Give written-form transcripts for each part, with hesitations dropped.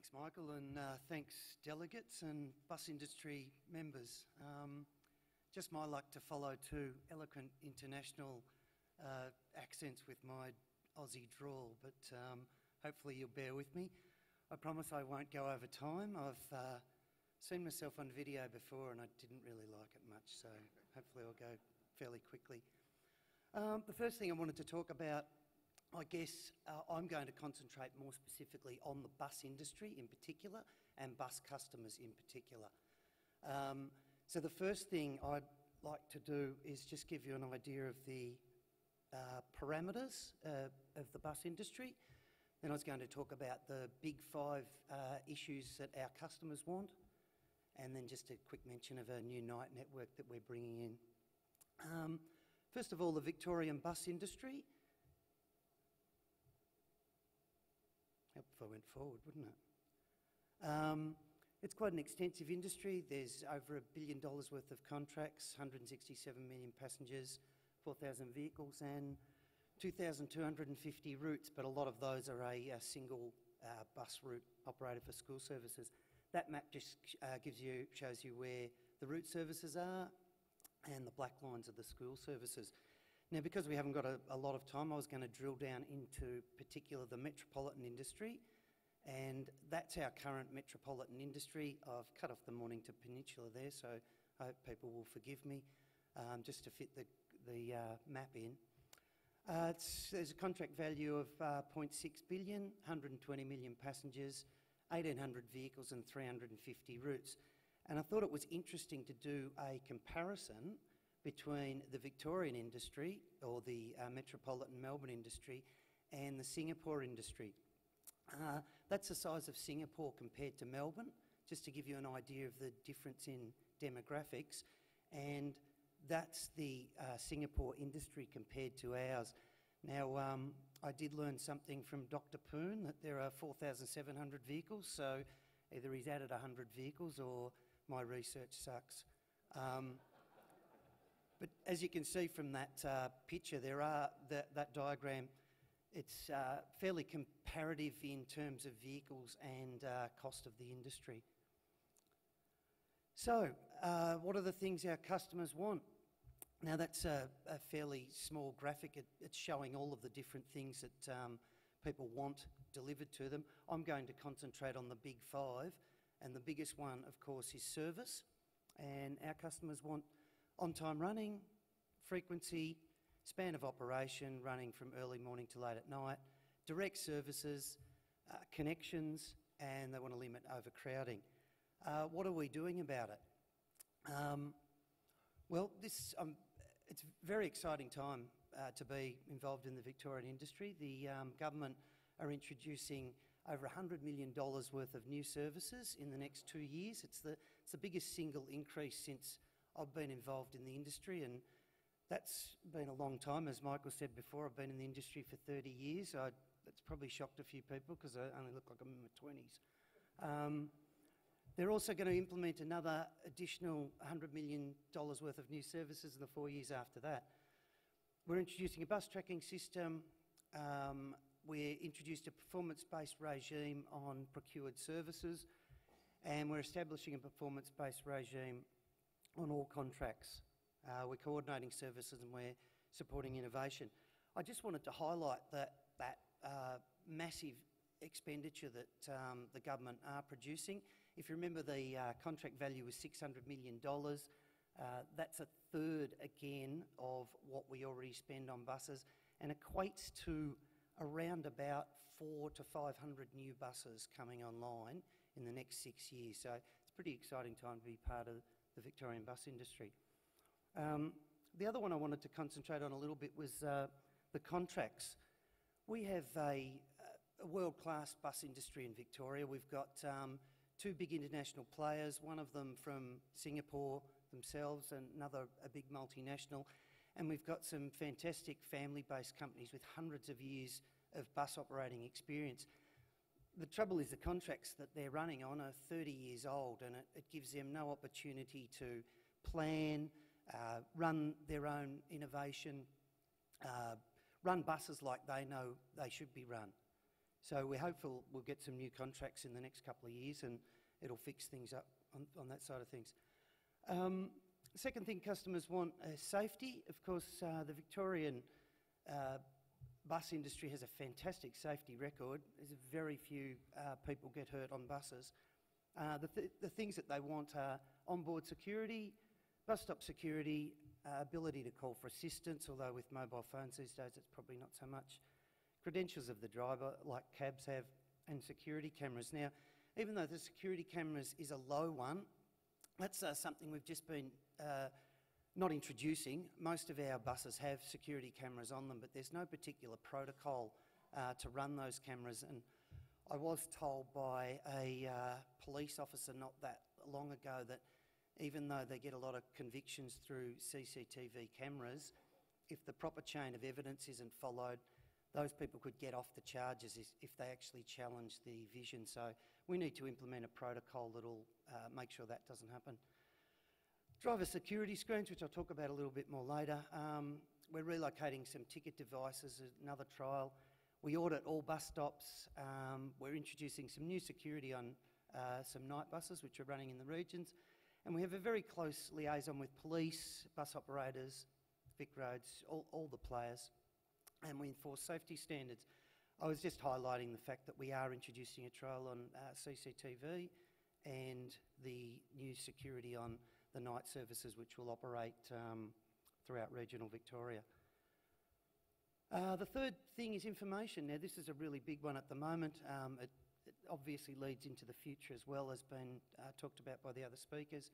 Thanks, Michael, and thanks, delegates and bus industry members. Just my luck to follow two eloquent international accents with my Aussie drawl, but hopefully you'll bear with me. I promise I won't go over time. I've seen myself on video before and I didn't really like it much, so hopefully I'll go fairly quickly. The first thing I wanted to talk about, I guess I'm going to concentrate more specifically on the bus industry in particular and bus customers in particular. So the first thing I'd like to do is just give you an idea of the parameters of the bus industry. Then I was going to talk about the big five issues that our customers want, and then just a quick mention of a new night network that we're bringing in. First of all, the Victorian bus industry. Help if I went forward, wouldn't it? It's quite an extensive industry. There's over $1 billion worth of contracts, 167 million passengers, 4,000 vehicles and 2,250 routes, but a lot of those are a single bus route operated for school services. That map just shows you where the route services are and the black lines are the school services. Now, because we haven't got a lot of time, I was going to drill down into particular the metropolitan industry, and that's our current metropolitan industry. I've cut off the Mornington Peninsula there, so I hope people will forgive me, just to fit the map in. There's a contract value of 0.6 billion, 120 million passengers, 1,800 vehicles and 350 routes. And I thought it was interesting to do a comparison between the Victorian industry, or the metropolitan Melbourne industry, and the Singapore industry. That's the size of Singapore compared to Melbourne, just to give you an idea of the difference in demographics, and that's the Singapore industry compared to ours. Now, I did learn something from Dr. Poon, that there are 4,700 vehicles, so either he's added 100 vehicles or my research sucks. But as you can see from that picture, that diagram, it's fairly comparative in terms of vehicles and cost of the industry. So, what are the things our customers want? Now, that's a fairly small graphic. It's showing all of the different things that people want delivered to them. I'm going to concentrate on the big five, and the biggest one, of course, is service. And our customers want on-time running, frequency, span of operation, running from early morning to late at night, direct services, connections, and they want to limit overcrowding. What are we doing about it? Well, it's a very exciting time to be involved in the Victorian industry. The government are introducing over $100 million worth of new services in the next 2 years. It's the biggest single increase since I've been involved in the industry, and that's been a long time. As Michael said before, I've been in the industry for 30 years. That's probably shocked a few people because I only look like I'm in my 20s. They're also going to implement another additional $100 million worth of new services in the 4 years after that. We're introducing a bus tracking system. We introduced a performance-based regime on procured services, and we're establishing a performance-based regime on all contracts. We're coordinating services and we're supporting innovation. I just wanted to highlight that massive expenditure that the government are producing. If you remember, the contract value was $600 million. That's a third again of what we already spend on buses, and equates to around about 400 to 500 new buses coming online in the next 6 years. So it's a pretty exciting time to be part of the Victorian bus industry. The other one I wanted to concentrate on a little bit was the contracts. We have a world-class bus industry in Victoria. We've got two big international players, one of them from Singapore themselves and another a big multinational. And we've got some fantastic family-based companies with hundreds of years of bus operating experience. The trouble is the contracts that they're running on are 30 years old, and it gives them no opportunity to plan, run their own innovation, run buses like they know they should be run. So we're hopeful we'll get some new contracts in the next couple of years and it'll fix things up on that side of things. The second thing customers want is safety. Of course, the Victorian bus industry has a fantastic safety record. There's very few people get hurt on buses. The things that they want are onboard security, bus stop security, ability to call for assistance, although with mobile phones these days it's probably not so much. Credentials of the driver, like cabs have, and security cameras. Now, even though the security cameras is a low one, that's something we've just been not introducing. Most of our buses have security cameras on them, but there's no particular protocol to run those cameras. And I was told by a police officer not that long ago that even though they get a lot of convictions through CCTV cameras, if the proper chain of evidence isn't followed, those people could get off the charges if they actually challenge the vision. So we need to implement a protocol that'll make sure that doesn't happen. Driver security screens, which I'll talk about a little bit more later. We're relocating some ticket devices, another trial. We audit all bus stops. We're introducing some new security on some night buses, which are running in the regions. And we have a very close liaison with police, bus operators, Vic Roads, all the players, and we enforce safety standards. I was just highlighting the fact that we are introducing a trial on CCTV and the new security on the night services, which will operate throughout regional Victoria. The third thing is information. Now, this is a really big one at the moment. It obviously leads into the future as well, as been talked about by the other speakers.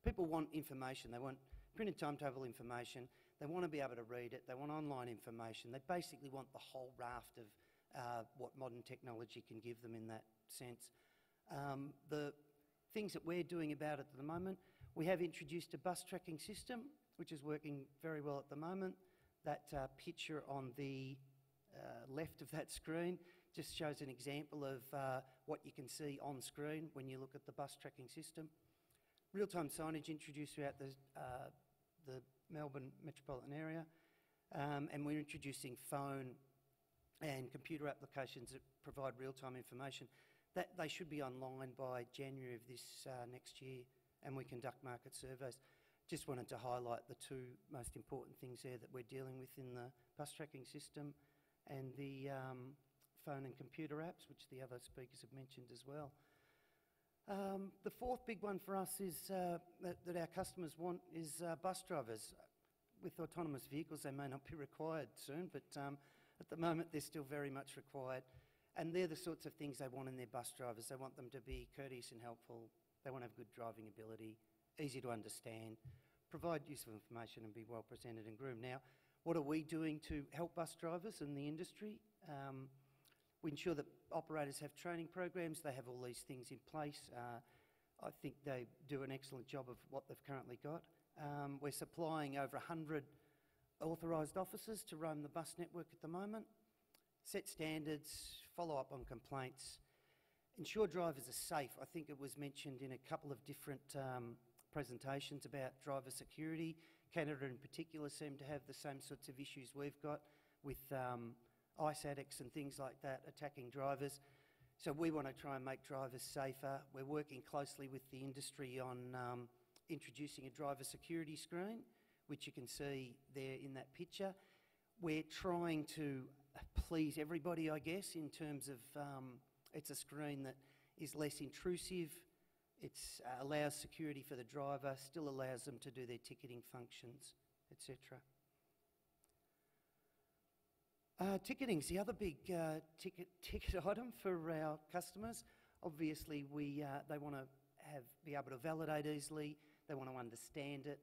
People want information. They want printed timetable information. They want to be able to read it. They want online information. They basically want the whole raft of what modern technology can give them in that sense. The things that we're doing about it at the moment, we have introduced a bus tracking system, which is working very well at the moment. That picture on the left of that screen just shows an example of what you can see on screen when you look at the bus tracking system. Real-time signage introduced throughout the Melbourne metropolitan area, and we're introducing phone and computer applications that provide real-time information. That they should be online by January of this next year, and we conduct market surveys. Just wanted to highlight the two most important things there that we're dealing with in the bus tracking system and the phone and computer apps, which the other speakers have mentioned as well. The fourth big one for us is that our customers want is bus drivers. With autonomous vehicles, they may not be required soon, but at the moment they're still very much required. And they're the sorts of things they want in their bus drivers. They want them to be courteous and helpful. They want to have good driving ability, easy to understand, provide useful information and be well presented and groomed. Now, what are we doing to help bus drivers in the industry? We ensure that operators have training programs. They have all these things in place. I think they do an excellent job of what they've currently got. We're supplying over 100 authorised officers to roam the bus network at the moment. Set standards, follow up on complaints, ensure drivers are safe. I think it was mentioned in a couple of different presentations about driver security. Canada in particular seem to have the same sorts of issues we've got with ice addicts and things like that attacking drivers. So we want to try and make drivers safer. We're working closely with the industry on introducing a driver security screen, which you can see there in that picture. We're trying to please everybody, I guess, in terms of it's a screen that is less intrusive. It allows security for the driver, still allows them to do their ticketing functions, etc. Ticketing's the other big ticket item for our customers. Obviously, they want to be able to validate easily. They want to understand it.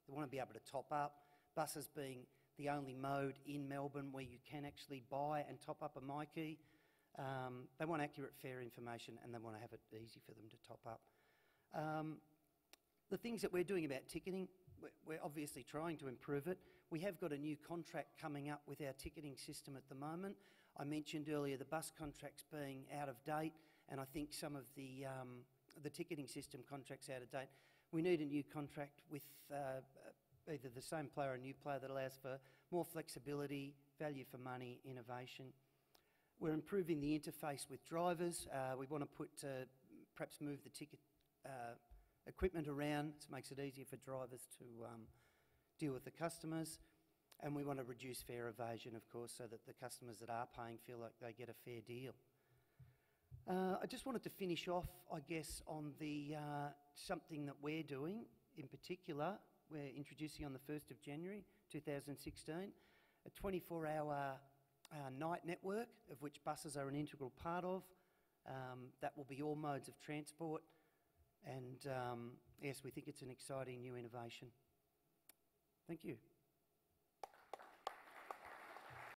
They want to be able to top up. Buses being the only mode in Melbourne where you can actually buy and top up a MyKey. They want accurate, fair information, and they want to have it easy for them to top up. The things that we're doing about ticketing, we're obviously trying to improve it. We have got a new contract coming up with our ticketing system at the moment. I mentioned earlier the bus contracts being out of date, and I think some of the ticketing system contracts out of date. We need a new contract with either the same player or a new player that allows for more flexibility, value for money, innovation. We're improving the interface with drivers. We want to perhaps move the ticket equipment around. It makes it easier for drivers to deal with the customers. And we want to reduce fare evasion, of course, so that the customers that are paying feel like they get a fair deal. I just wanted to finish off, I guess, on the something that we're doing in particular. We're introducing on the 1st of January 2016 a 24-hour night network, of which buses are an integral part of. That will be all modes of transport, and yes, we think it's an exciting new innovation. Thank you.